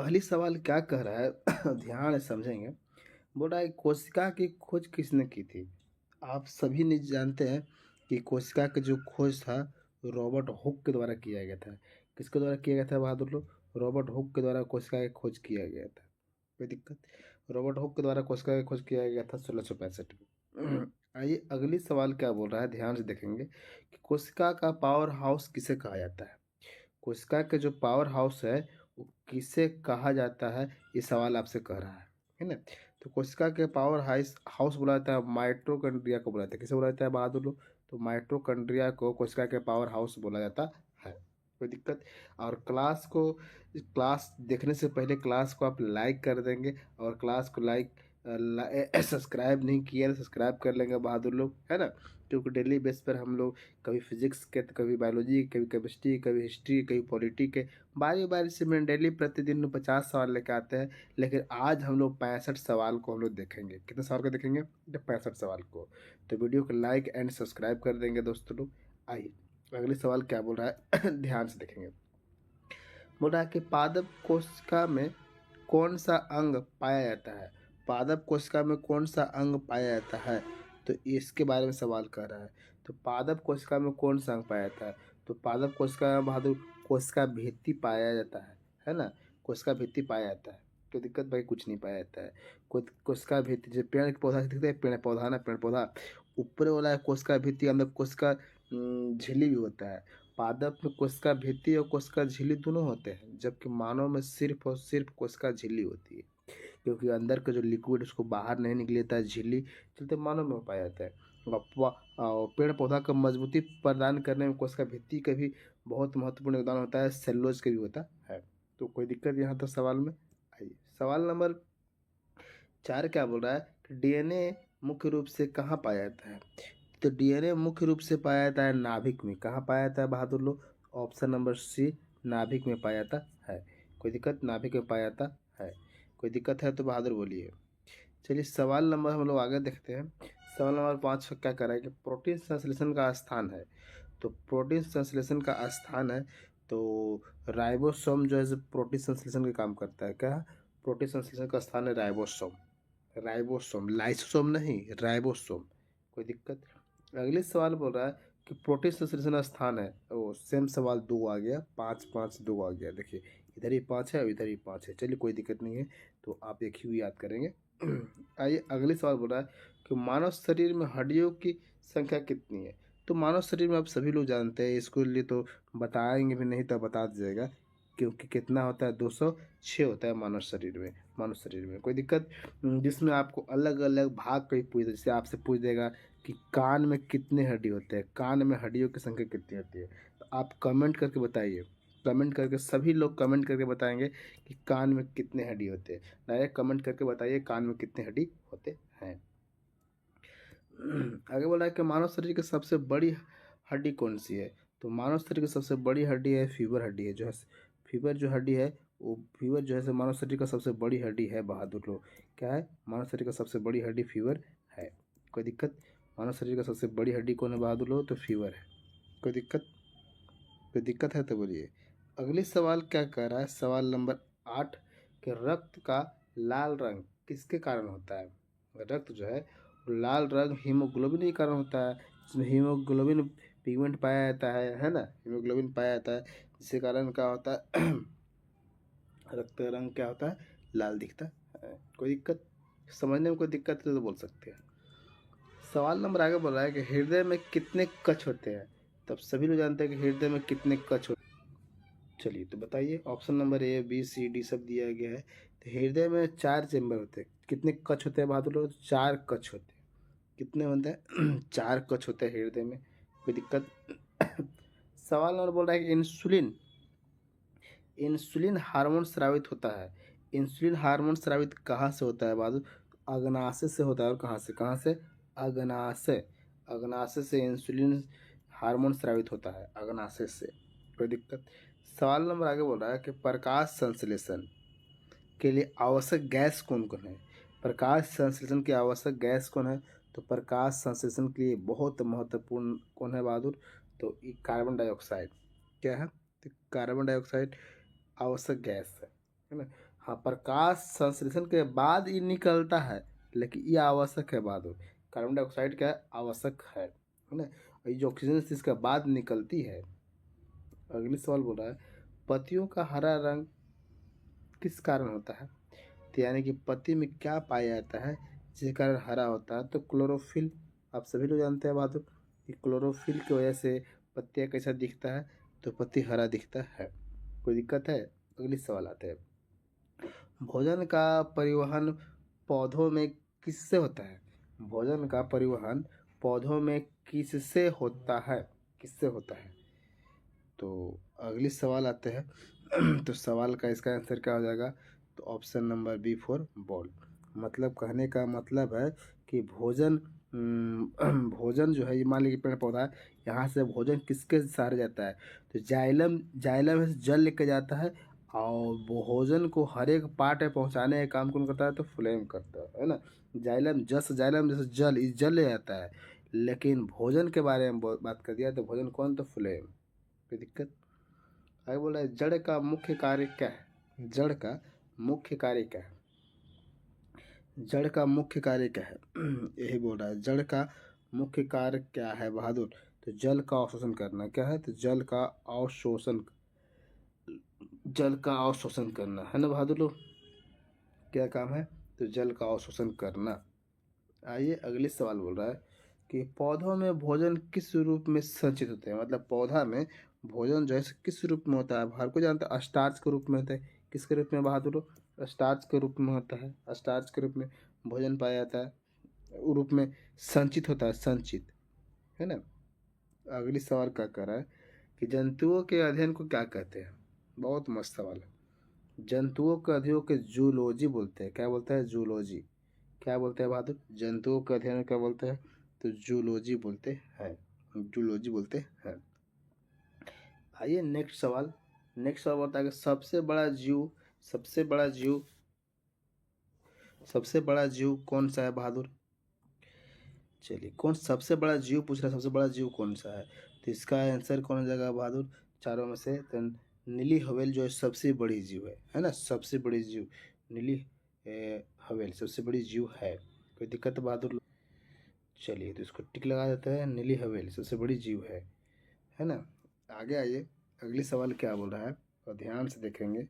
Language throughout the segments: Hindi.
पहली सवाल क्या कह रहा है ध्यान से समझेंगे। बोल रहा है कोशिका की खोज किसने की थी। आप सभी ने जानते हैं कि कोशिका का जो खोज था रॉबर्ट हुक के द्वारा किया गया था। किसके द्वारा किया गया था बहादुर लोग? रॉबर्ट हुक के द्वारा कोशिका की खोज किया गया था। कोई दिक्कत? रॉबर्ट हुक के द्वारा कोशिका की खोज किया गया था 1665 में। आइए अगली सवाल क्या बोल रहा है, ध्यान से देखेंगे कि कोशिका का पावर हाउस किसे कहा जाता है। कोशिका का जो पावर हाउस है वो किसे कहा जाता है, ये सवाल आपसे कह रहा है ना। तो कोशिका के पावर हाउस हाउस बोला जाता है माइटोकॉन्ड्रिया को बोला जाता है। किसे बोला जाता है बहादुर लोग? तो माइटोकॉन्ड्रिया को कोशिका के पावर हाउस बोला जाता है। कोई दिक्कत? और क्लास देखने से पहले क्लास को आप लाइक कर देंगे, और क्लास को सब्सक्राइब नहीं किया तो सब्सक्राइब कर लेंगे बहादुर लोग, है ना। क्योंकि डेली बेस पर हम लोग कभी फिजिक्स के तो कभी बायोलॉजी, कभी केमिस्ट्री, कभी हिस्ट्री, कभी पॉलिटी के बारी बारी से मैं डेली प्रतिदिन 50 सवाल लेके आते हैं। लेकिन आज हम लोग 65 सवाल को हम लोग देखेंगे। कितने सवाल को देखेंगे? 65 सवाल को। तो वीडियो को लाइक एंड सब्सक्राइब कर देंगे दोस्तों लोग। आइए अगले सवाल क्या बोल रहा है ध्यान से देखेंगे। बोल रहा है कि पादप कोशिका में कौन सा अंग पाया जाता है। पादप कोशिका में कौन सा अंग पाया जाता है, तो इसके बारे में सवाल कर रहा है। तो पादप कोशिका में कौन सा अंग पाया जाता है? तो पादप कोशिका में बहादुर कोशिका भित्ति पाया जाता है ना। कोशिका भित्ति पाया जाता है। कोई दिक्कत भाई? कुछ नहीं पाया जाता है। कोशिका भित्ति जो पेड़ के पौधा दिखता है, पेड़ पौधा ना, पेड़ पौधा ऊपर वाला है कोशिका भित्ति, अंदर कोशिका झिल्ली भी होता है। पादप में कोशिका भित्ति और कोशिका झिल्ली दोनों होते हैं, जबकि मानव में सिर्फ और सिर्फ कोशिका झिल्ली होती है। क्योंकि अंदर का जो लिक्विड उसको बाहर नहीं निकल लेता है, झिल्ली चलते मानव में पाया जाता है। और पेड़ पौधा का मजबूती प्रदान करने में कोशिका भित्ति का भी बहुत महत्वपूर्ण योगदान होता है, सेलुलोज का भी होता है। तो कोई दिक्कत यहाँ तक सवाल में? आइए सवाल नंबर 4 क्या बोल रहा है कि डीएनए मुख्य रूप से कहाँ पाया जाता है। तो डीएनए मुख्य रूप से पाया जाता है नाभिक में। कहाँ पाया जाता है बहादुर लोग? ऑप्शन नंबर सी, नाभिक में पाया जाता है। कोई दिक्कत? नाभिक में पाया जाता है। कोई दिक्कत है तो बहादुर बोलिए। चलिए सवाल नंबर हम लोग आगे देखते हैं। सवाल नंबर 5 क्या कर रहा है कि प्रोटीन संश्लेषण का स्थान है। तो प्रोटीन संश्लेषण का स्थान है तो राइबोसोम जो है प्रोटीन संश्लेषण का काम करता है। क्या? प्रोटीन संश्लेषण का स्थान है राइबोसोम। राइबोसोम, लाइसोसोम नहीं, राइबोसोम। कोई दिक्कत? अगले सवाल बोल रहा है कि प्रोटीन संश्लेषण स्थान है। वो सेम सवाल 2 आ गया, 5 5 2 आ गया। देखिए इधर ही 5 है और इधर ही 5 है। चलिए कोई दिक्कत नहीं है, तो आप एक ही याद करेंगे। आइए अगले सवाल बोल रहा है कि मानव शरीर में हड्डियों की संख्या कितनी है। तो मानव शरीर में आप सभी लोग जानते हैं, इसके लिए तो बताएंगे भी नहीं तो बता दीजिएगा। क्योंकि कितना होता है? 206 होता है मानव शरीर में। मानव शरीर में कोई दिक्कत? जिसमें आपको अलग अलग भाग कहीं पूछ, जैसे आपसे पूछ देगा कि कान में कितने हड्डी होते हैं, कान में हड्डियों की संख्या कितनी होती है। तो आप कमेंट करके बताइए। कमेंट करके सभी लोग कमेंट करके बताएंगे कि कान में कितने हड्डी होते हैं। डायरेक्ट कमेंट करके बताइए कान में कितने हड्डी होते हैं। आगे बोला है कि मानव शरीर की सबसे बड़ी हड्डी कौन सी है। तो मानव शरीर की सबसे बड़ी हड्डी है फीवर हड्डी है, जो है फीवर जो हड्डी है वो फीवर जो है मानव शरीर का सबसे बड़ी हड्डी है बहादुर लोग। क्या है? मानव शरीर का सबसे बड़ी हड्डी फीवर है। कोई दिक्कत? मानव शरीर का सबसे बड़ी हड्डी कौन है बहादुर लोग? तो फीवर है। कोई दिक्कत? कोई दिक्कत है तो बोलिए। अगले सवाल क्या कह रहा है, सवाल नंबर 8 कि रक्त का लाल रंग किसके कारण होता है। रक्त जो है लाल रंग हीमोग्लोबिन के कारण होता है। इसमें हीमोग्लोबिन पिगमेंट पाया जाता है ना। हीमोग्लोबिन पाया जाता है जिसके कारण क्या होता है रक्त का रंग क्या होता है? लाल दिखता है। कोई दिक्कत? समझने में कोई दिक्कत है तो बोल सकते हैं। सवाल नंबर आगे बोल रहा है कि हृदय में कितने कक्ष होते हैं। तब सभी लोग जानते हैं कि हृदय में कितने कक्ष होते हैं। चलिए तो बताइए। Option number A B C D सब दिया गया है। तो हृदय में 4 चेंबर होते हैं। कितने कक्ष होते हैं बहादुर लोग? 4 कक्ष होते हैं। कितने होते हैं? 4 कक्ष होते हैं हृदय में। कोई दिक्कत? सवाल नंबर बोल रहा है कि इंसुलिन इंसुलिन हार्मोन स्रावित होता है। इंसुलिन हार्मोन स्रावित कहाँ से होता है बहादुर? अग्नाशय से होता है। और कहाँ से? अग्नाशय। अग्नाशय से इंसुलिन हार्मोन स्रावित होता है, अग्नाशय से। कोई दिक्कत? सवाल नंबर आगे बोल रहा है कि प्रकाश संश्लेषण के लिए आवश्यक गैस कौन कौन है। प्रकाश संश्लेषण की आवश्यक गैस कौन है? तो प्रकाश संश्लेषण के लिए बहुत महत्वपूर्ण कौन है बहादुर? तो ये कार्बन डाइऑक्साइड। क्या है? तो कार्बन डाइऑक्साइड आवश्यक गैस है ना। हाँ, प्रकाश संश्लेषण के बाद ये निकलता है, लेकिन ये आवश्यक है बाद में। कार्बन डाइऑक्साइड क्या है? आवश्यक है ना। ये जो ऑक्सीजन इसके बाद निकलती है। अगली सवाल बोल रहा है, पत्तियों का हरा रंग किस कारण होता है? तो यानी कि पत्ती में क्या पाया जाता है जिसके कारण हरा होता है? तो क्लोरोफिल। आप सभी लोग जानते हैं बात कि क्लोरोफिल की वजह से पत्तियाँ कैसा दिखता है? तो पत्ती हरा दिखता है। कोई दिक्कत है? अगली सवाल आते हैं, भोजन का परिवहन पौधों में किससे होता है? भोजन का परिवहन पौधों में किससे होता है? किससे होता है? तो अगली सवाल आते हैं तो सवाल का इसका आंसर क्या हो जाएगा? तो option number B for ball. मतलब कहने का मतलब है कि भोजन भोजन जो है, ये मान लीजिए पेड़ पौधा है, यहाँ से भोजन किसके सहारे जाता है? तो जाइलम, जाइलम से जल लेके जाता है, और भोजन को हर एक पार्ट में पहुँचाने का काम कौन करता है? तो फ्लेम करता है ना। जाइलम, जाइलम जैसे जल, इस जल ले जाता है, लेकिन भोजन के बारे में बात कर दिया तो भोजन कौन? तो फ्लेम। कोई दिक्कत? आगे बोल रहा है, जड़ का मुख्य कार्य क्या है? जड़ का मुख्य कार्य क्या है? जड़ का मुख्य कार्य क्या है? यही बोल रहा है, जड़ का मुख्य कार्य क्या है बहादुर? तो जल का अवशोषण करना। क्या है? तो जल का अवशोषण, जल का अवशोषण करना है ना बहादुर लोग। क्या काम है? तो जल का अवशोषण करना। आइए अगले सवाल बोल रहा है कि पौधों में भोजन किस रूप में संचित होते हैं? मतलब पौधा में भोजन जो है किस रूप में होता है? हर कोई जानता है स्टार्च के रूप में होता है। किसके रूप में बहादुर? स्टार्च के रूप में होता है। स्टार्च के रूप में भोजन पाया जाता है, वो रूप में संचित होता है, संचित, है ना। अगली सवाल क्या कर रहा है कि जंतुओं के अध्ययन को क्या कहते हैं? बहुत मस्त सवाल है। जंतुओं के अध्ययन के जूलॉजी बोलते हैं। क्या बोलते हैं? जूलॉजी। क्या बोलते हैं बहादुर? जंतुओं का अध्ययन क्या बोलते हैं? तो जूलॉजी बोलते हैं। जूलॉजी बोलते हैं। आइए नेक्स्ट सवाल। नेक्स्ट सवाल बोलता है कि सबसे बड़ा जीव सबसे बड़ा जीव कौन सा है बहादुर? चलिए, कौन सबसे बड़ा जीव पूछ रहा है? सबसे बड़ा जीव कौन सा है? तो इसका आंसर कौन हो जाएगा बहादुर? चारों में से तो नीली हवेल जो है सबसे बड़ी जीव है ना। सबसे बड़ी जीव नीली हवेल सबसे बड़ी जीव है। कोई दिक्कत है बहादुर? चलिए, तो इसको टिक लगा देते हैं, नीली हवेली सबसे बड़ी जीव है ना। आगे आइए, अगली सवाल क्या बोल रहा है और ध्यान से देखेंगे।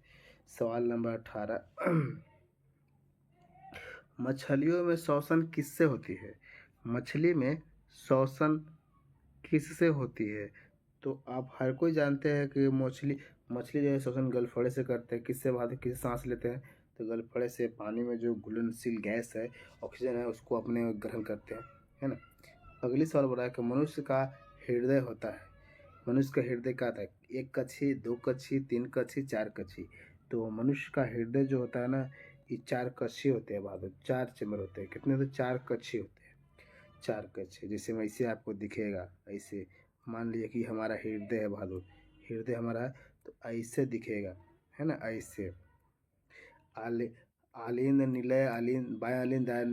सवाल नंबर 18, मछलियों में श्वसन किससे होती है? मछली में श्वसन किससे होती है? तो आप हर कोई जानते हैं कि मछली मछली जो है श्वसन गलफड़े से करते हैं। किससे बात? किससे सांस लेते हैं? तो गलफड़े से। पानी में जो घुलनशील गैस है, ऑक्सीजन है, उसको अपने ग्रहण करते हैं, है ना। अगली सवाल बोल रहा है कि मनुष्य का हृदय होता है। मनुष्य का हृदय क्या था? एक कच्छी, दो कच्छी, तीन कच्छी, चार कच्छी। तो मनुष्य का हृदय जो होता है ना, ये चार कच्छी होते हैं बहादुर। चार चैम्बर होते हैं। कितने? तो चार कच्छी होते हैं। चार कच्छे, जैसे मैं ऐसे आपको दिखेगा ऐसे। मान लीजिए कि हमारा हृदय है बहादुर, हृदय हमारा है, तो ऐसे दिखेगा, है ना, ऐसे। आले आलिंद निलय, आलिंद बाय आलिंद दाय,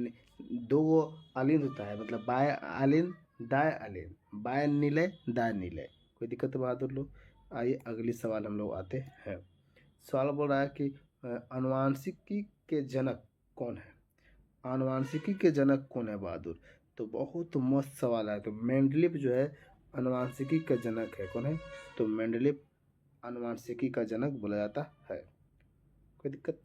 दो गो आलिंद होता है, मतलब बाय आलिंद दाय आलिंद, बाय निलय दाय निलय। कोई दिक्कत है बहादुर लोग? आइए अगली सवाल हम लोग आते हैं। सवाल बोल रहा है कि आनुवांशिकी के जनक कौन है? आनुवांशिकी के जनक कौन है बहादुर? तो बहुत मस्त सवाल है। तो मेंडलीव जो है आनुवांशिकी का जनक है। कौन है? तो मेंडलीव आनुवांशिकी का जनक बोला जाता है। कोई दिक्कत?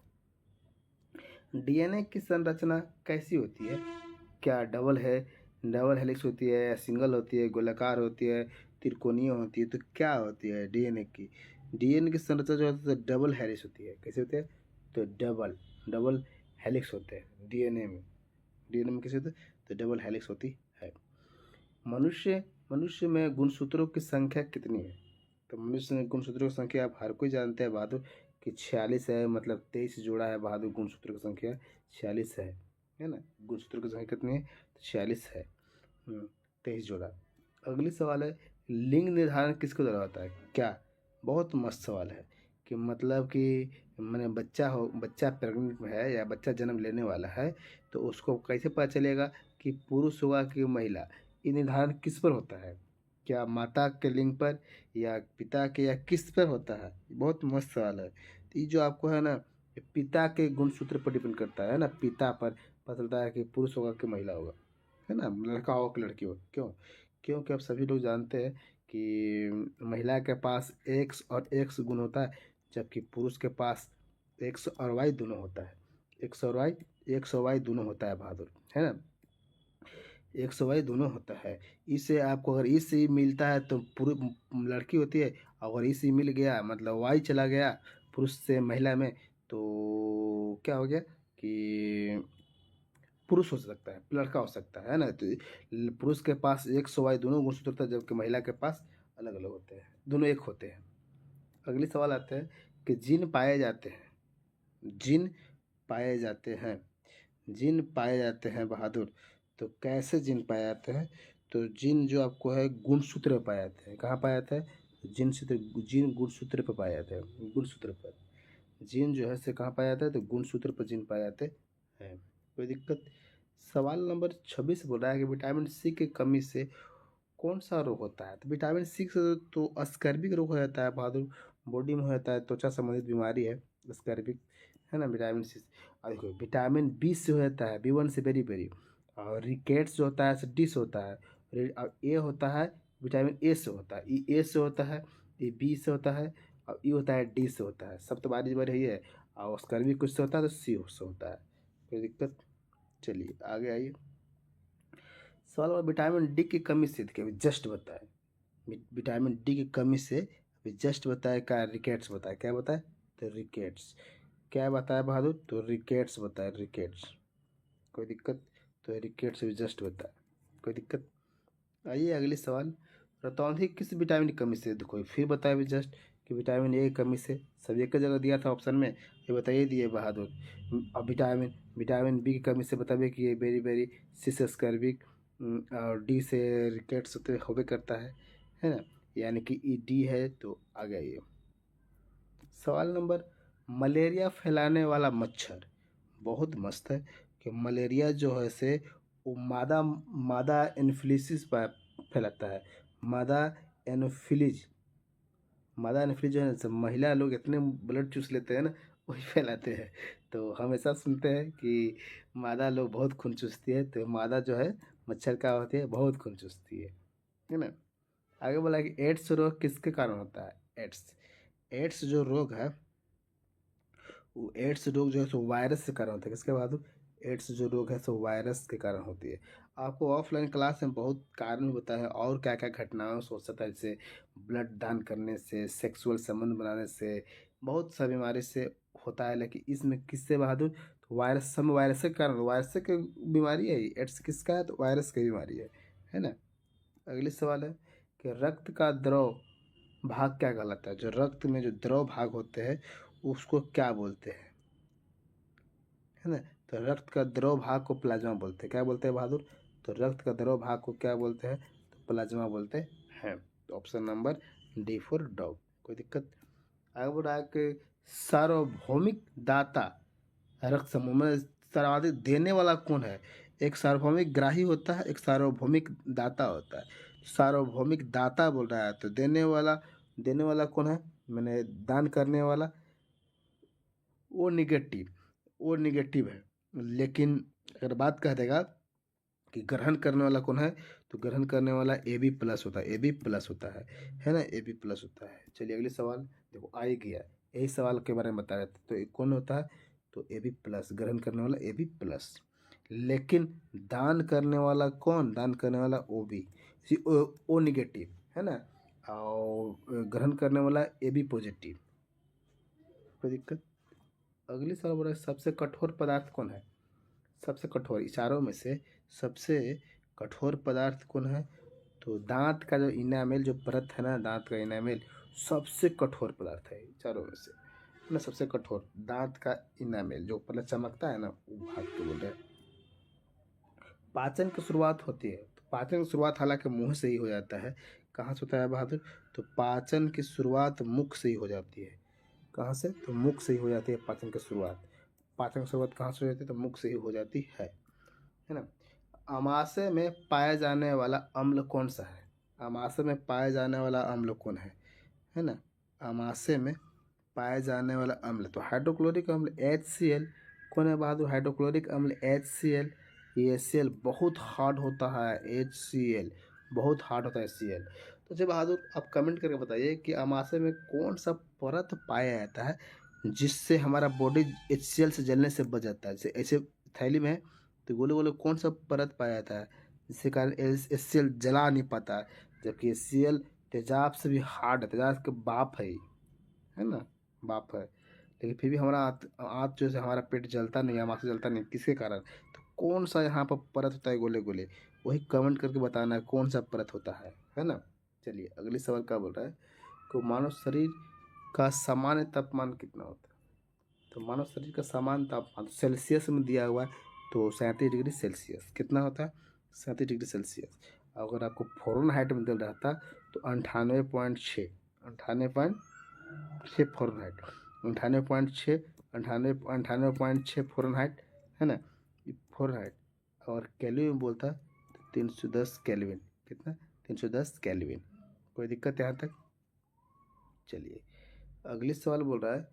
डीएनए की संरचना कैसी होती है? क्या डबल है, डबल हेलिक्स होती है, या सिंगल होती है, गोलाकार होती है, त्रिकोणीय होती है? तो क्या होती है डीएनए की? डीएनए की संरचना जो होती है डबल हेलिक्स होती है। कैसे होती है? तो डबल डबल हेलिक्स होते हैं डीएनए में। डीएनए में कैसे होते हैं? तो डबल हेलिक्स होती है। मनुष्य मनुष्य में गुणसूत्रों की संख्या कितनी है? तो मनुष्य में गुणसूत्रों की संख्या आप हर कोई जानते हैं बहादुर कि 46 है। मतलब 23 जोड़ा है बहादुर। गुणसूत्रों की संख्या 46 है ना। गुणसूत्रों की संख्या कितनी है? तो 46 है। 23 जोड़ा। अगली सवाल है, लिंग निर्धारण किसके द्वारा होता है? क्या? बहुत मस्त सवाल है कि मतलब कि मैंने बच्चा प्रेग्नेंट में है या बच्चा जन्म लेने वाला है, तो उसको कैसे पता चलेगा कि पुरुष होगा कि महिला? ये निर्धारण किस पर होता है? क्या माता के लिंग पर, या पिता के, या किस पर होता है? बहुत मस्त सवाल है। तो ये जो आपको है ना, ये पिता के गुणसूत्र पर डिपेंड करता है ना, पिता पर पता चलता है कि पुरुष होगा कि महिला होगा, है ना, लड़का हो कि लड़की हो। क्यों? क्योंकि अब सभी लोग जानते हैं कि महिला के पास एक्स और एक्स गुण होता है, जबकि पुरुष के पास एक्स और वाई दोनों होता है। एक्स और वाई दोनों होता है बहादुर, है ना, एक्स वाई दोनों होता है। इससे आपको अगर ई से मिलता है तो लड़की होती है, अगर ई से मिल गया मतलब वाई चला गया पुरुष से महिला में, तो क्या हो गया कि पुरुष हो सकता है, लड़का हो सकता है ना। तो पुरुष के पास एक्स वाई दोनों गुणसूत्र होता है, जबकि महिला के पास अलग अलग होते हैं, दोनों एक होते हैं। अगली सवाल आता है कि जिन पाए जाते हैं जिन पाए जाते हैं बहादुर, तो कैसे जिन पाए जाते हैं? तो जिन जो आपको है गुणसूत्र में पाए जाते हैं। कहाँ पाया जाता है? जिन गुणसूत्र पर पाए जाते हैं, गुणसूत्र पर। जिन जो है से कहाँ पाया जाता है? तो गुणसूत्र पर जिन पाए जाते हैं। कोई दिक्कत? सवाल नंबर 26 बोल रहा है कि विटामिन सी की कमी से कौन सा रोग होता है? तो विटामिन सी से तो स्कर्विक रोग हो जाता है बहादुर, बॉडी में हो जाता है, त्वचा संबंधित बीमारी है स्कर्विक, है ना, विटामिन सी। और देखो विटामिन बी से हो जाता है, B1 से बेरी बेरी। और रिकेट्स जो होता है से डी से होता है। और ए होता है विटामिन ए से होता है, ई ए से होता है, ई बी से होता है, और ई होता है डी से होता है। सब तो बारी बारी है। और स्कर्विक कुछ से होता है तो सी से होता है। कोई दिक्कत? चलिए आगे आइए। सवाल और विटामिन डी की कमी से देखिए, अभी जस्ट बताए विटामिन डी की कमी से, अभी जस्ट बताया क्या? रिकेट्स बताया। क्या बताया? तो रिकेट्स। क्या बताया बहादुर? तो रिकेट्स बताया, रिकेट्स। कोई दिक्कत? तो रिकेट्स भी जस्ट बताया। कोई दिक्कत? आइए अगले सवाल। रतौंधी किस विटामिन की कमी से? देखो फिर बताया भी जस्ट कि विटामिन ए की कमी से। सब एक जगह दिया था ऑप्शन में, ये बताइए दिए बहादुर। अब विटामिन बी की कमी से बताइए कि ये बेरी बेरी, सी से स्कर्विक, और डी से रिकेट्स होते होबे करता है ना, यानी कि ई डी है। तो आ गया ये सवाल नंबर। मलेरिया फैलाने वाला मच्छर, बहुत मस्त है कि मलेरिया जो है से वो मादा मादा एनोफिलिस फैलाता है। मादा एनोफिलिज मादा एनोफिलिस जो है ना, सब महिला लोग इतने ब्लड चूस लेते हैं ना, वही फैलाते हैं। तो हमेशा सुनते हैं कि मादा लोग बहुत खून चूसती है, तो मादा जो है मच्छर का होती है, बहुत खून चूसती है ना। आगे बोला कि एड्स रोग किसके कारण होता है? एड्स एड्स जो रोग है, वो एड्स रोग जो है सो वायरस के कारण होता है। किसके बाद? एड्स जो रोग है सो वायरस के कारण होती है। आपको ऑफलाइन क्लास में बहुत कारण बताया है और क्या क्या घटनाओं से हो सकता है, जैसे ब्लड दान करने से, सेक्सुअल संबंध बनाने से, बहुत सा बीमारी से होता है। लेकिन इसमें किससे बहादुर? तो वायरस, सब वायरस के कारण, वायरस की बीमारी है। एड्स किसका है? तो वायरस की बीमारी है ना। अगली सवाल है कि रक्त का द्रव भाग क्या कहलाता है? जो रक्त में जो द्रव भाग होते हैं उसको क्या बोलते हैं, है ना। तो रक्त का द्रव भाग को प्लाज्मा बोलते हैं। क्या बोलते हैं बहादुर? तो रक्त का द्रव भाग को क्या बोलते हैं? तो प्लाज्मा बोलते हैं। तो option number D for dog. कोई दिक्कत? आगे बढ़ रहा है कि सार्वभौमिक दाता रक्त समूह में सर्वाधिक देने वाला कौन है? एक सार्वभौमिक ग्राही होता है, एक सार्वभौमिक दाता होता है। सार्वभौमिक दाता बोल रहा है, तो देने वाला कौन है? मैंने दान करने वाला वो निगेटिव है। लेकिन अगर बात कह देगा कि ग्रहण करने वाला कौन है, तो ग्रहण करने वाला ए बी प्लस होता है, ए बी प्लस होता है ना, ए बी प्लस होता है। चलिए अगले सवाल। देखो आ ही गया, यही सवाल के बारे में बता रहे थे। तो एक कौन होता है? तो ए बी प्लस, ग्रहण करने वाला ए बी प्लस। लेकिन दान करने वाला कौन? दान करने वाला ओ बी, ओ निगेटिव, है ना। और ग्रहण करने वाला ए बी पॉजिटिव। कोई दिक्कत? अगली सवाल बोला सबसे कठोर पदार्थ कौन है? सबसे कठोर इशारों में से सबसे कठोर पदार्थ कौन है? तो दांत का जो इनामेल जो परत है ना, दांत का इनामेल सबसे कठोर पदार्थ है चारों में से, है ना। सबसे कठोर दांत का इनामेल जो मतलब चमकता है ना, वो भाग के बोल रहे हैं। पाचन की शुरुआत होती है, तो पाचन की शुरुआत हालांकि मुंह से ही हो जाता है। कहाँ से होता है बहादुर? तो पाचन की शुरुआत मुख से ही हो जाती है। कहाँ से? तो मुख से ही हो जाती है पाचन की शुरुआत। पाचन की शुरुआत कहाँ से हो जाती है? तो मुख से ही हो जाती है ना। अमाशय में पाया जाने वाला अम्ल कौन सा है? अमाशय में पाया जाने वाला अम्ल कौन है ना। अमाशय में पाया जाने वाला अम्ल, तो हाइड्रोक्लोरिक अम्ल HCl। कौन है बहादुर? हाइड्रोक्लोरिक अम्ल HCl। ये HCl बहुत हार्ड होता है, HCl बहुत हार्ड होता है HCl। तो जब बहादुर आप कमेंट करके बताइए कि अमाशय में कौन सा परत पाया जाता है जिससे हमारा बॉडी HCl से जलने से बच जाता है। जैसे ऐसे थैली में है तो गोले गोले कौन सा परत पाया जाता है जिसके कारण HCl जला नहीं पाता है, जबकि HCl तेजाब से भी हार्ड है, तेजाब के बाप है ना, बाप है। लेकिन फिर भी हमारा आँत जो है हमारा पेट जलता नहीं है, हमारा जलता नहीं, किसके कारण? तो कौन सा यहाँ पर परत होता है गोले गोले, वही कमेंट करके बताना है कौन सा परत होता है ना। चलिए अगले सवाल क्या बोल रहा है कि मानव शरीर का सामान्य तापमान कितना होता है? तो मानव शरीर का सामान्य तापमान सेल्सियस में दिया हुआ है, तो 37 डिग्री सेल्सियस। कितना होता है? 37 डिग्री सेल्सियस। अगर आपको फ़ारेनहाइट में दिल रहता तो 98.6, 98.6 फ़ारेनहाइट, 98.6, 98.6 फ़ारेनहाइट, है ना, ये फ़ारेनहाइट। और केल्विन में बोलता तो 310 केल्विन। कितना? 310 केल्विन। कोई दिक्कत यहाँ तक? चलिए अगले सवाल बोल रहा है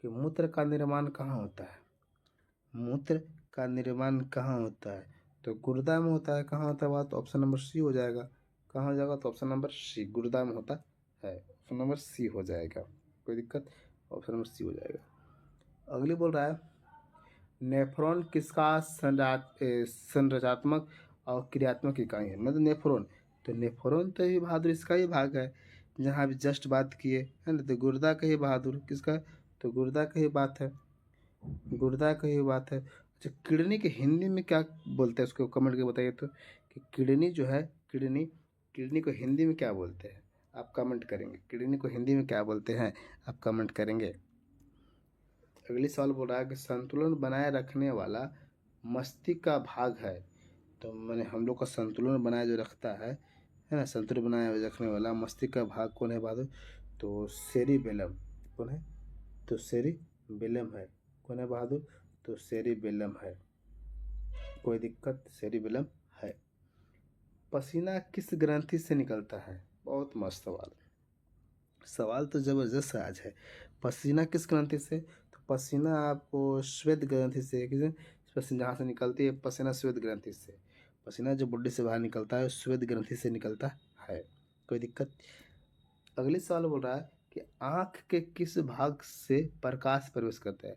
कि मूत्र का निर्माण कहाँ होता है? मूत्र का निर्माण कहाँ होता है? तो गुर्दा में होता है। कहाँ होता है बात? ऑप्शन नंबर सी हो जाएगा। कहाँ हो जाएगा? तो ऑप्शन नंबर सी, गुर्दा में होता है। ऑप्शन नंबर सी हो जाएगा। कोई दिक्कत? ऑप्शन नंबर सी हो जाएगा। अगली बोल रहा है नेफ्रॉन किसका संरचनात्मक और क्रियात्मक इकाई है? मतलब नेफ्रॉन, तो नेफ्रॉन तो ही बहादुर इसका ही भाग है जहाँ अभी जस्ट बात किए, है ना। तो गुर्दा का ही बहादुर किसका? तो गुर्दा का ही बात है, गुर्दा का ही बात है। अच्छा किडनी के हिंदी में क्या बोलते हैं उसको कमेंट करके बताइए तो, कि किडनी जो है, किडनी, किडनी को हिंदी में क्या बोलते हैं? आप कमेंट करेंगे किडनी को हिंदी में क्या बोलते हैं, आप कमेंट करेंगे। अगली सवाल बोल रहा है कि संतुलन बनाए रखने वाला मस्तिष्क का भाग है। तो मैंने हम लोग का संतुलन बनाए जो रखता है ना, संतुलन बनाए रखने वाला मस्तिष्क का भाग कौन है बहादुर? तो सेरिबेलम। कौन है? तो सेरिबेलम है। कौन है बहादुर? तो सेरिबेलम है। कोई दिक्कत? सेरिबेलम है। पसीना किस ग्रंथि से निकलता है? बहुत मस्त सवाल, सवाल तो ज़बरदस्त आज है। पसीना किस ग्रंथि से? तो पसीना आपको श्वेत ग्रंथि से, किस पसीना जहाँ से निकलती है पसीना श्वेत ग्रंथि से। पसीना जो बॉडी से बाहर निकलता है श्वेत ग्रंथि से निकलता है। कोई दिक्कत? अगले सवाल बोल रहा है कि आँख के किस भाग से प्रकाश प्रवेश करता है?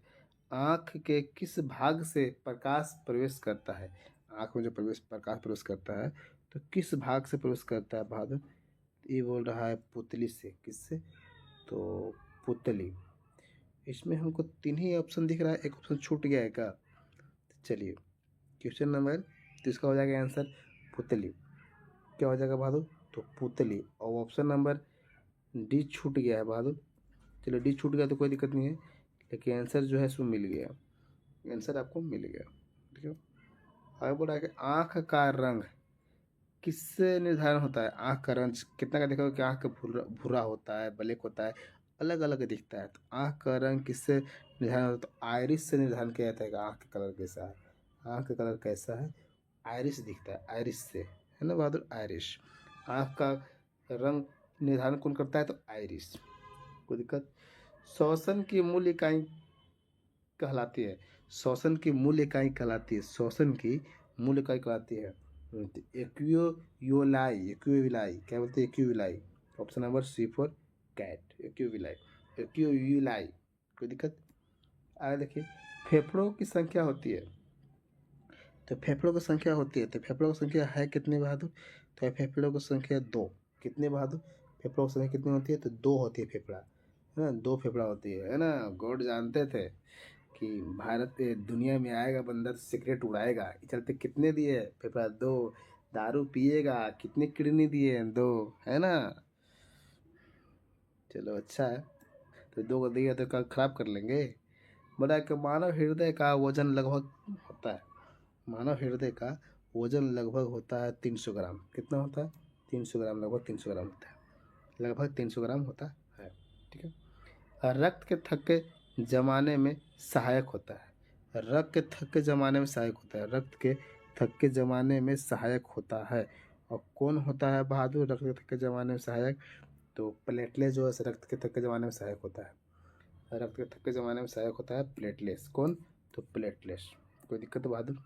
आँख के किस भाग से प्रकाश प्रवेश करता है? आँख में जो प्रकाश प्रवेश करता है तो किस भाग से प्रवेश करता है बहादुर? ये बोल रहा है पुतली से। किससे? तो पुतली। इसमें हमको तीन ही ऑप्शन दिख रहा है, एक ऑप्शन छूट गया है क्या? चलिए क्वेश्चन नंबर, तो इसका हो जाएगा आंसर पुतली। क्या हो जाएगा बहादुर? तो पुतली। और ऑप्शन नंबर डी छूट गया है बहादुर। चलिए डी छूट गया तो कोई दिक्कत नहीं है, लेकिन आंसर जो है सो मिल गया, आंसर आपको मिल गया। ठीक है। आगे बोल रहा है कि आँख का रंग किससे निर्धारण होता है? आँख का रंग कितना का देखा कि आँख का भूरा भूरा होता है, ब्लैक होता है, अलग अलग दिखता है। तो आँख का रंग किससे निर्धारण होता है? तो आयरिस से निर्धारण किया जाता है कि आँख का कलर कैसा है। आँख का कलर कैसा है? आयरिस दिखता है, आयरिस से, है ना बहादुर, आयरिस। आँख का रंग निर्धारण कौन करता है? तो आयरिस। कोई दिक्कत? श्वसन की मूल इकाई कहलाती है, श्वसन की मूल इकाई कहलाती है, श्वसन की मूल इकाई कहलाती है एक्वियोलाई, एक्वियोलाई क्या बोलते हैं? एक्वियोलाई। Option number C for cat, एक्वियोलाई, एक्वियोलाई। कोई दिक्कत? आगे देखिए फेफड़ों की संख्या होती है, तो फेफड़ों की संख्या होती है, तो फेफड़ों की संख्या है कितने बहादुर? तो फेफड़ों की संख्या दो। कितने बहादुर? फेफड़ों की संख्या कितनी होती है? तो दो होती है फेफड़ा, है ना, दो फेफड़ा होती है ना। गॉड जानते थे कि भारत दुनिया में आएगा बंदा तो सिगरेट उड़ाएगा, इस चलते कितने दिए? फेफड़ा दो। दारू पिएगा, कितने किडनी दिए? दो, है ना। चलो अच्छा है, तो दो को दिए तो कल खराब कर लेंगे। बोला कि मानव हृदय का वजन लगभग होता है, मानव हृदय का वजन लगभग होता है 300 ग्राम। कितना होता है? 300 ग्राम, लगभग 300 ग्राम होता है, लगभग 300 ग्राम होता है। ठीक है। रक्त के थक्के जमाने में सहायक होता है, रक्त के थक्के जमाने में सहायक होता है, रक्त के थक्के जमाने में सहायक होता है। और कौन होता है बहादुर रक्त के थक्के जमाने में सहायक? तो प्लेटलेट जो है रक्त के थक्के जमाने में सहायक होता है। रक्त के थक्के जमाने में सहायक होता है प्लेटलेट्स। कौन? तो प्लेटलेट्स। कोई दिक्कत बहादुर?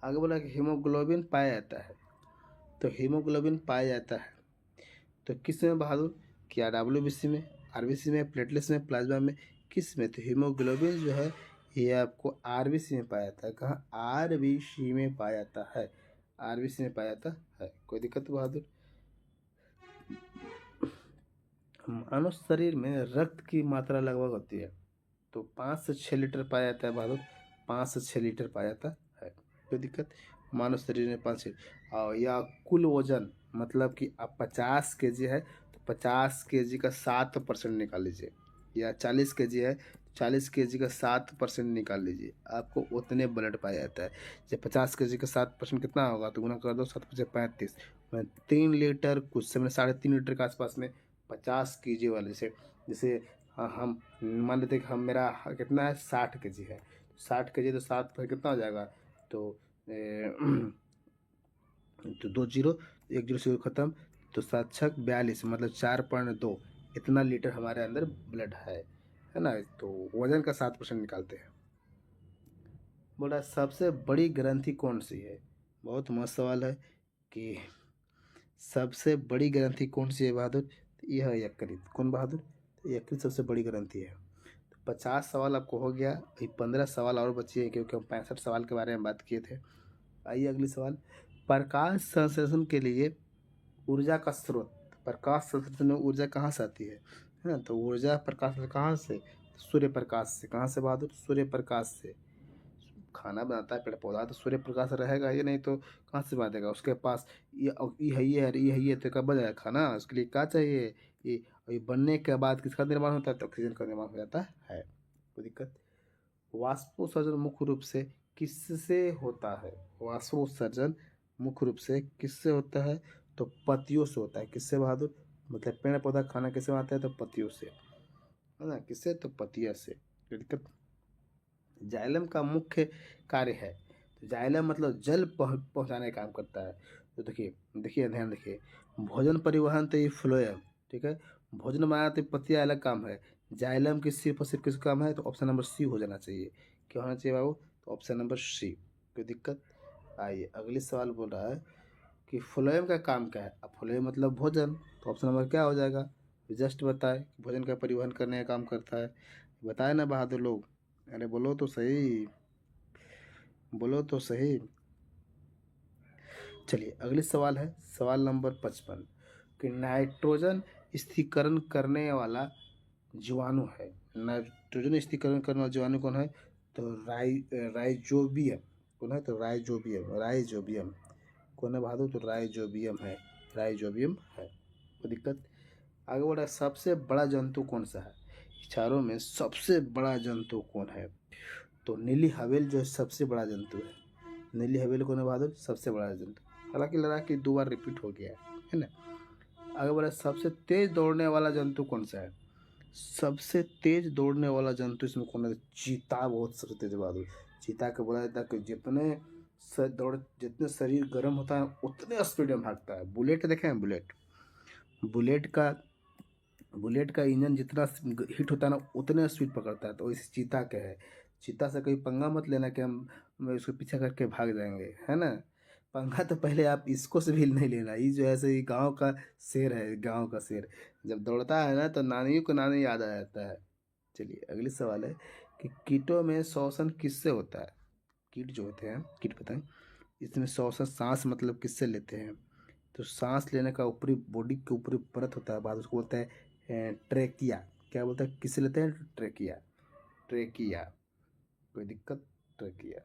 आगे बोला कि हीमोग्लोबिन पाया जाता है, तो हीमोग्लोबिन पाया जाता है तो किस में बहादुर? क्या डब्ल्यूबीसी में, आरबीसी में, प्लेटलेट्स में, प्लाज्मा में, किस में? तो हीमोग्लोबिन जो है ये आपको आरबीसी में पाया जाता है। कहाँ? आरबीसी में पाया जाता है, आरबीसी में पाया जाता है। कोई दिक्कत बहादुर? मानव शरीर में रक्त की मात्रा लगभग होती है, तो 5 से 6 लीटर पाया जाता है बहादुर, 5 से 6 लीटर पाया जाता है। कोई दिक्कत? मानव शरीर में 5 और या कुल वजन, मतलब कि आप 50 केजी है तो 50 केजी का 7% निकाल लीजिए, या 40 केजी है 40 केजी का 7% निकाल लीजिए, आपको उतने ब्लड पाया जाता है। जब 50 केजी का 7% कितना होगा? तो गुना कर दो, 7×5 = 35, 3 लीटर, कुछ समय 3.5 लीटर के आसपास में 50 केजी वाले से। जैसे हम मान लेते कि हम मेरा कितना है 60 केजी है, 60 केजी तो 7 पर कितना हो जाएगा? तो तो 2 जीरो, 1 जीरो से ख़त्म, तो 7×6 = 42, मतलब 4.2 इतना लीटर हमारे अंदर ब्लड है ना। तो वजन का 7% निकालते हैं। बोला सबसे बड़ी ग्रंथि कौन सी है? बहुत मस्त सवाल है कि सबसे बड़ी ग्रंथि कौन सी है बहादुर? तो यह है यकृत। कौन बहादुर? तो यकृत सबसे बड़ी ग्रंथि है। तो 50 सवाल आपको हो गया, अभी 15 सवाल और बचे हैं क्योंकि हम 65 सवाल के बारे में बात किए थे। आइए अगली सवाल। प्रकाश संश्लेषण के लिए ऊर्जा का स्रोत, प्रकाश संश्लेषण में ऊर्जा कहाँ से आती है ना? तो ऊर्जा प्रकाश से कहाँ से? सूर्य प्रकाश से। कहाँ से बहादुर? सूर्य प्रकाश से। खाना बनाता है पेड़ पौधा तो सूर्य प्रकाश रहेगा ही, नहीं तो कहाँ से बांधेगा? उसके पास ये तो कब बन जाएगा खाना? उसके लिए क्या चाहिए? ये बनने के बाद किसका निर्माण होता है? तो ऑक्सीजन का निर्माण हो जाता है। कोई दिक्कत? वाष्पोत्सर्जन मुख्य रूप से किससे होता है? वाष्पोत्सर्जन मुख्य रूप से किससे होता है? तो पत्तियों से होता है। किससे बहादुर? मतलब पेड़ पौधा खाना किससे आता है? तो पत्तियों से, है ना। किससे? तो पत्तियों से। कोई दिक्कत? जाइलम का मुख्य कार्य है, तो जाइलम मतलब जल पहुंचाने का काम करता है। तो देखिए देखिए ध्यान देखिए, भोजन परिवहन तो ये फ्लोएम, ठीक है। भोजन बनाना तो पतिया अलग काम है। जाइलम की सिर्फ और सिर्फ किस काम है? तो ऑप्शन नंबर सी हो जाना चाहिए। क्या होना चाहिए बाबू? तो ऑप्शन नंबर सी। कोई दिक्कत? आइए अगली सवाल बोल रहा है कि फ्लोएम का काम क्या है? अब फ्लोएम मतलब भोजन, तो ऑप्शन नंबर क्या हो जाएगा? जस्ट बताए, भोजन का परिवहन करने का काम करता है। बताए ना बहादुर लोग? अरे बोलो तो सही, बोलो तो सही। चलिए अगली सवाल है, सवाल नंबर 55 कि नाइट्रोजन स्थिरीकरण करने वाला जीवाणु है। नाइट्रोजन स्थिरीकरण करने वाला जीवाणु कौन है? तो राइजोबियम। कौन है? तो राइजोबियम, राइजोबियम। कौन है बहादुर? तो राइजोबियम है, राइजोबियम है। कोई दिक्कत? आगे बढ़ा, सबसे बड़ा जंतु कौन सा है? चारों में सबसे बड़ा जंतु कौन है? तो नीली हवेल जो सबसे बड़ा जंतु है। नीली हवेली कौन है बहादुर? सबसे बड़ा जंतु। हालांकि लगा कि 2 बार रिपीट हो गया है ना। आगे बढ़ा, सबसे तेज दौड़ने वाला जंतु कौन सा है? सबसे तेज दौड़ने वाला जंतु इसमें कौन है? चीता बहुत सबसे तेज बहादुर। चीता को बोला जाता है कि जितने शरीर गर्म होता है उतने स्पीड में भागता है। बुलेट देखे हैं? बुलेट, बुलेट का बुलेट का इंजन जितना हिट होता है ना उतने स्पीड पकड़ता है। तो इस चीता के है। चीता से कोई पंगा मत लेना कि हम उसको पीछे करके भाग जाएंगे, है ना। पंगा तो पहले आप इसको से भी नहीं लेना। ये जो है सो ये गाँव का शेर है, गाँव का शेर। जब दौड़ता है ना तो नानियों को नानी याद आ जाता है। चलिए अगली सवाल है कि कीटों में श्वसन किससे होता है? कीट जो होते हैं, कीट बताएं, इसमें श्वसन सांस मतलब किससे लेते हैं? तो सांस लेने का ऊपरी बॉडी के ऊपरी परत होता है, बाद उसको बोलते हैं ट्रेकिया। क्या बोलते हैं? किससे लेते हैं? Trachea, trachea. कोई दिक्कत? ट्रेकिया।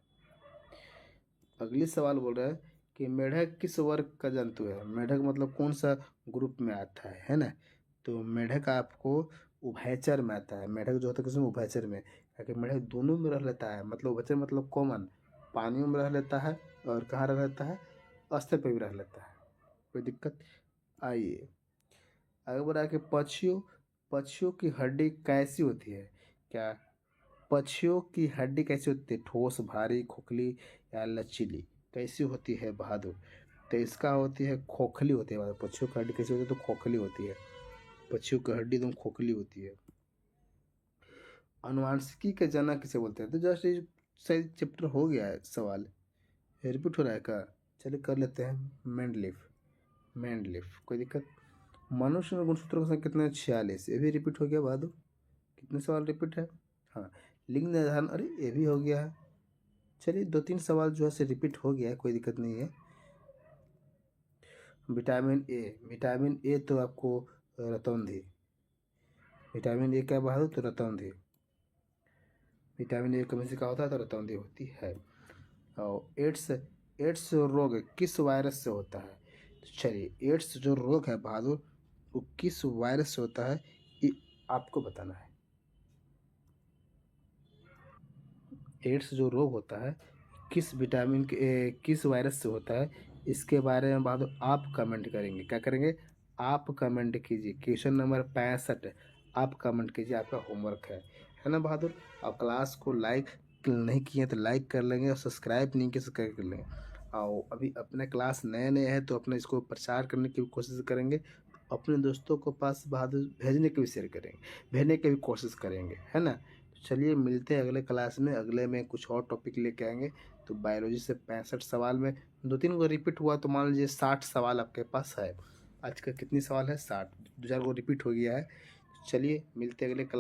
अगली सवाल बोल रहा है कि मेढक किस वर्ग का जंतु है? मेढक मतलब कौन सा ग्रुप में आता है ना। तो मेढक आपको उभयचर में आता है। मेढक जो होता है किसमें? उभयचर में। क्योंकि मेढक दोनों में रह लेता है, मतलब उभयचर मतलब कॉमन, पानियों में रह लेता है और कहाँ रह लेता है? अस्तर पे भी रह लेता है। कोई दिक्कत? आइए आगे बढ़ा कि पक्षियों पक्षियों की हड्डी कैसी होती है? क्या पक्षियों की हड्डी कैसी होती है? ठोस, भारी, खोखली या लचीली? कैसी होती है बहादुर? तो इसका होती है खोखली होती है बहादुर। पक्षियों की हड्डी कैसी होती है? तो खोखली होती है। पक्षियों की हड्डी एकदम खोखली होती है। अनुवांशिकी के जनक किसे बोलते हैं? तो जस्ट ये सही चैप्टर हो गया है सवाल, रिपीट हो रहा है क्या? चलिए कर लेते हैं। मेंडलिफ कोई दिक्कत? मनुष्य में गुणसूत्रों की संख्या कितना है? 46। ये भी रिपीट हो गया बहादुर। कितने सवाल रिपीट है? हाँ। लिंग निर्धारण, अरे ये भी हो गया है। चलिए 2-3 सवाल जो है से रिपीट हो गया है, कोई दिक्कत नहीं है। विटामिन ए तो आपको रतौंधी। विटामिन ए क्या बहादुर? तो रतौंधी। विटामिन ए कमी से क्या होता है? तो रतौंधी होती है। और एड्स रोग किस वायरस से होता है? तो चलिए एड्स जो रोग है बहादुर, वो किस वायरस से होता है ये आपको बताना है। एड्स जो रोग होता है किस वायरस से होता है, इसके बारे में बहादुर आप कमेंट करेंगे। क्या करेंगे? आप कमेंट कीजिए। क्वेश्चन नंबर 65 आप कमेंट कीजिए, आपका होमवर्क है ना बहादुर? आप क्लास को लाइक नहीं किए तो लाइक कर लेंगे, और सब्सक्राइब नहीं किए सब्सक्राइब कर लेंगे। और अभी अपने क्लास नए नए हैं तो अपने इसको प्रचार करने की भी कोशिश करेंगे, अपने दोस्तों को पास बहादुर भेजने की भी शेयर करेंगे, भेजने की भी कोशिश करेंगे, है ना? चलिए मिलते हैं अगले क्लास में। अगले में कुछ और टॉपिक लेके आएंगे। तो बायोलॉजी से 65 सवाल में 2-3 गो रिपीट हुआ तो मान लीजिए 60 सवाल आपके पास है। आज का कितनी सवाल है? 60। 2-4 गो रिपीट हो गया है। चलिए मिलते हैं अगले क्लास।